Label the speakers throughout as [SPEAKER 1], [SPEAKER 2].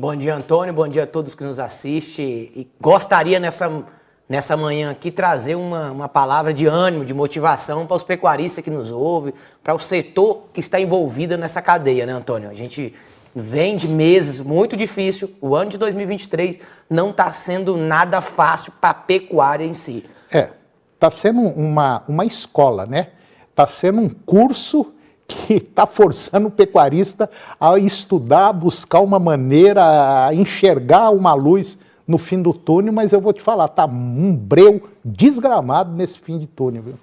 [SPEAKER 1] Bom dia, Antônio. Bom dia a todos que nos assistem. E gostaria nessa manhã aqui trazer uma palavra de ânimo, de motivação para os pecuaristas que nos ouvem, para o setor que está envolvido nessa cadeia, né, Antônio? A gente vem de meses muito difíceis. O ano de 2023 não está sendo nada fácil para a pecuária em si.
[SPEAKER 2] Está sendo uma escola, né? Está sendo um curso que está forçando o pecuarista a estudar, a buscar uma maneira, a enxergar uma luz no fim do túnel, mas eu vou te falar, tá um breu desgramado nesse fim de túnel, viu?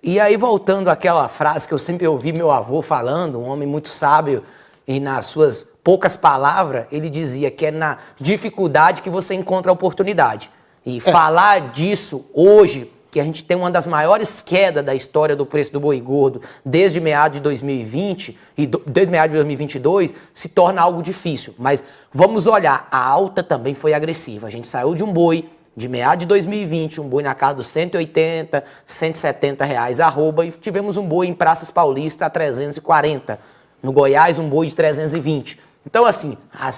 [SPEAKER 1] E aí voltando àquela frase que eu sempre ouvi meu avô falando, um homem muito sábio, e nas suas poucas palavras, ele dizia que é na dificuldade que você encontra a oportunidade. E falar disso hoje, que a gente tem uma das maiores quedas da história do preço do boi gordo desde meados de 2020 e desde meados de 2022, se torna algo difícil. Mas vamos olhar, a alta também foi agressiva. A gente saiu de um boi de meados de 2020, um boi na casa dos 180, 170 reais arroba, e tivemos um boi em Praças Paulista a 340. No Goiás, um boi de 320. Então, assim, a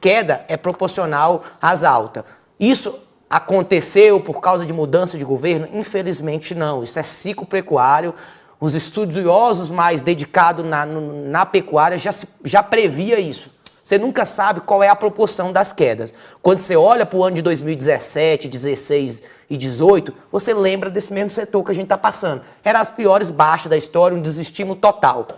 [SPEAKER 1] queda é proporcional às altas. Isso aconteceu por causa de mudança de governo? Infelizmente não, isso é ciclo pecuário. Os estudiosos mais dedicados na pecuária já previa isso. Você nunca sabe qual é a proporção das quedas. Quando você olha para o ano de 2017, 16 e 18, você lembra desse mesmo setor que a gente está passando. Eram as piores baixas da história, um desestímulo total.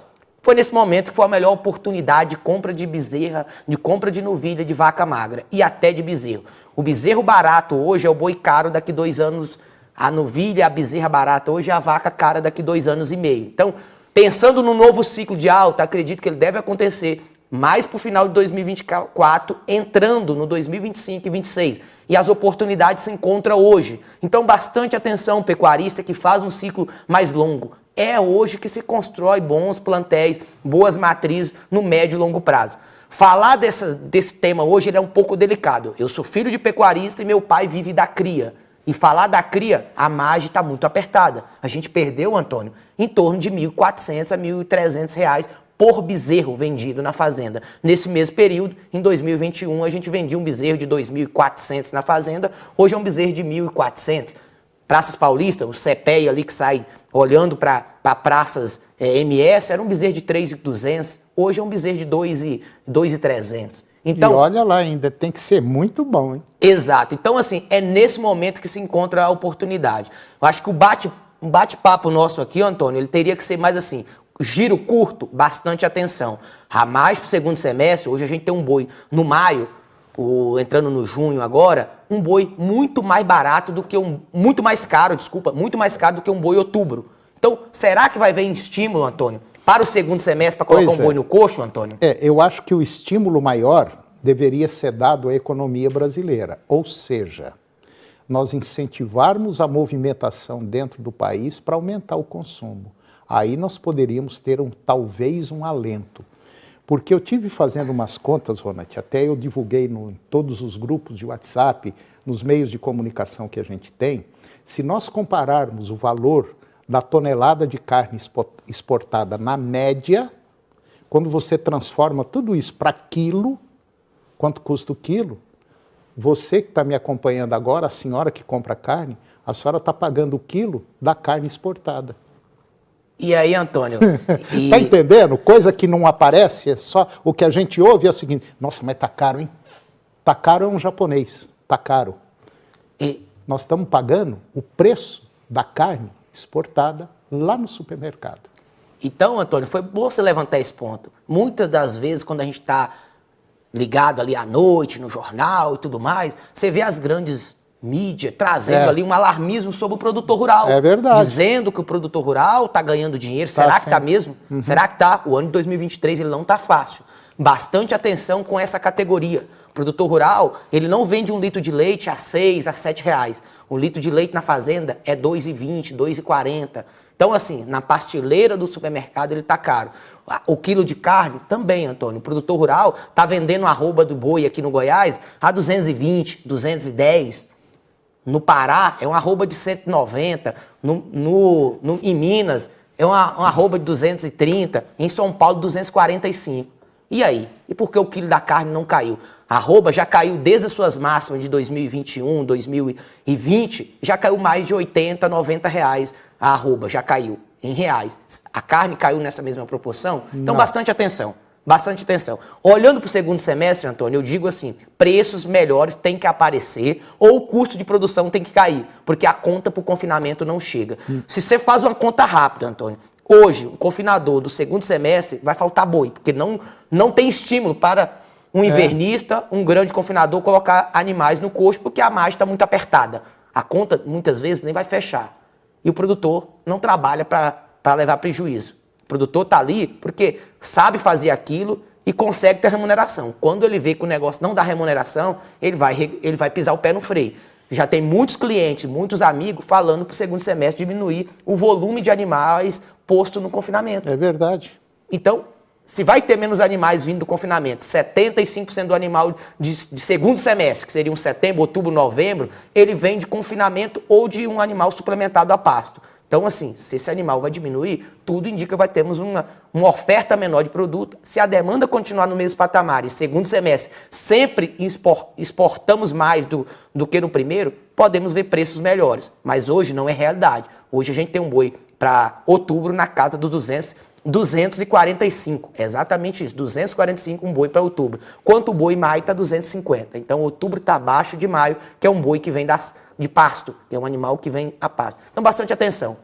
[SPEAKER 1] Foi nesse momento que foi a melhor oportunidade de compra de bezerra, de compra de novilha, de vaca magra e até de bezerro. O bezerro barato hoje é o boi caro daqui 2 anos, a novilha, a bezerra barata hoje é a vaca cara daqui 2 anos e meio. Então, pensando no novo ciclo de alta, acredito que ele deve acontecer mais para o final de 2024, entrando no 2025 e 2026. E as oportunidades se encontram hoje. Então, bastante atenção, pecuarista que faz um ciclo mais longo. É hoje que se constrói bons plantéis, boas matrizes no médio e longo prazo. Falar desse tema hoje ele é um pouco delicado. Eu sou filho de pecuarista e meu pai vive da cria. E falar da cria, a margem está muito apertada. A gente perdeu, Antônio, em torno de R$ 1.400 a R$ 1.300 por bezerro vendido na fazenda. Nesse mesmo período, em 2021, a gente vendia um bezerro de R$ 2.400 na fazenda, hoje é um bezerro de R$ 1.400. Praças Paulista, o CEPEI ali que sai olhando para praças MS, era um bezerro de 3.200, hoje é um bezerro de 2.300. Então,
[SPEAKER 2] e olha lá, ainda tem que ser muito bom, hein?
[SPEAKER 1] Exato. Então, assim, é nesse momento que se encontra a oportunidade. Eu acho que um bate-papo nosso aqui, Antônio, ele teria que ser mais assim, giro curto, bastante atenção. A mais para o segundo semestre, hoje a gente tem um boi no maio, entrando no junho agora, um boi muito mais barato do que muito mais caro do que um boi outubro. Então, será que vai haver estímulo, Antônio, para o segundo semestre para colocar um boi no coxo, Antônio?
[SPEAKER 2] Eu acho que o estímulo maior deveria ser dado à economia brasileira, ou seja, nós incentivarmos a movimentação dentro do país para aumentar o consumo. Aí nós poderíamos ter talvez um alento. Porque eu tive fazendo umas contas, Ronald, até eu divulguei em todos os grupos de WhatsApp, nos meios de comunicação que a gente tem, se nós compararmos o valor da tonelada de carne exportada na média, quando você transforma tudo isso para quilo, quanto custa o quilo, você que está me acompanhando agora, a senhora que compra carne, a senhora está pagando o quilo da carne exportada.
[SPEAKER 1] E aí, Antônio?
[SPEAKER 2] Tá entendendo? Coisa que não aparece, é só o que a gente ouve é o seguinte: nossa, mas tá caro, hein? Tá caro é um japonês, tá caro. Nós estamos pagando o preço da carne exportada lá no supermercado.
[SPEAKER 1] Então, Antônio, foi bom você levantar esse ponto. Muitas das vezes, quando a gente está ligado ali à noite, no jornal e tudo mais, você vê as grandes mídia trazendo ali um alarmismo sobre o produtor rural.
[SPEAKER 2] É verdade.
[SPEAKER 1] Dizendo que o produtor rural está ganhando dinheiro. Será que está mesmo? Será que está? O ano de 2023 ele não está fácil. Bastante atenção com essa categoria. O produtor rural, ele não vende um litro de leite a 6, a 7 reais. O litro de leite na fazenda é 2,20, 2,40. Então, assim, na pasteleira do supermercado ele está caro. O quilo de carne também, Antônio. O produtor rural está vendendo a arroba do boi aqui no Goiás a 220, 210. No Pará é uma arroba de 190, em Minas é uma arroba de 230, em São Paulo 245. E aí? E por que o quilo da carne não caiu? A arroba já caiu desde as suas máximas de 2021, 2020, já caiu mais de 80, 90 reais. A arroba já caiu em reais. A carne caiu nessa mesma proporção? Então, bastante atenção. Bastante atenção. Olhando para o segundo semestre, Antônio, eu digo assim, preços melhores têm que aparecer ou o custo de produção tem que cair, porque a conta para o confinamento não chega. Se você faz uma conta rápida, Antônio, hoje, o confinador do segundo semestre vai faltar boi, porque não tem estímulo para um invernista, um grande confinador, colocar animais no coxo, porque a margem está muito apertada. A conta, muitas vezes, nem vai fechar. E o produtor não trabalha para levar prejuízo. O produtor está ali porque sabe fazer aquilo e consegue ter remuneração. Quando ele vê que o negócio não dá remuneração, ele vai pisar o pé no freio. Já tem muitos clientes, muitos amigos falando para o segundo semestre diminuir o volume de animais posto no confinamento.
[SPEAKER 2] É verdade.
[SPEAKER 1] Então, se vai ter menos animais vindo do confinamento, 75% do animal de segundo semestre, que seriam setembro, outubro, novembro, ele vem de confinamento ou de um animal suplementado a pasto. Então, assim, se esse animal vai diminuir, tudo indica que vai termos uma oferta menor de produto. Se a demanda continuar no mesmo patamar e segundo semestre sempre exportamos mais do que no primeiro, podemos ver preços melhores. Mas hoje não é realidade. Hoje a gente tem um boi para outubro na casa dos 245. É exatamente isso, 245 um boi para outubro. Quanto o boi maio está 250. Então outubro está abaixo de maio, que é um boi que vem de pasto, que é um animal que vem a pasto. Então bastante atenção.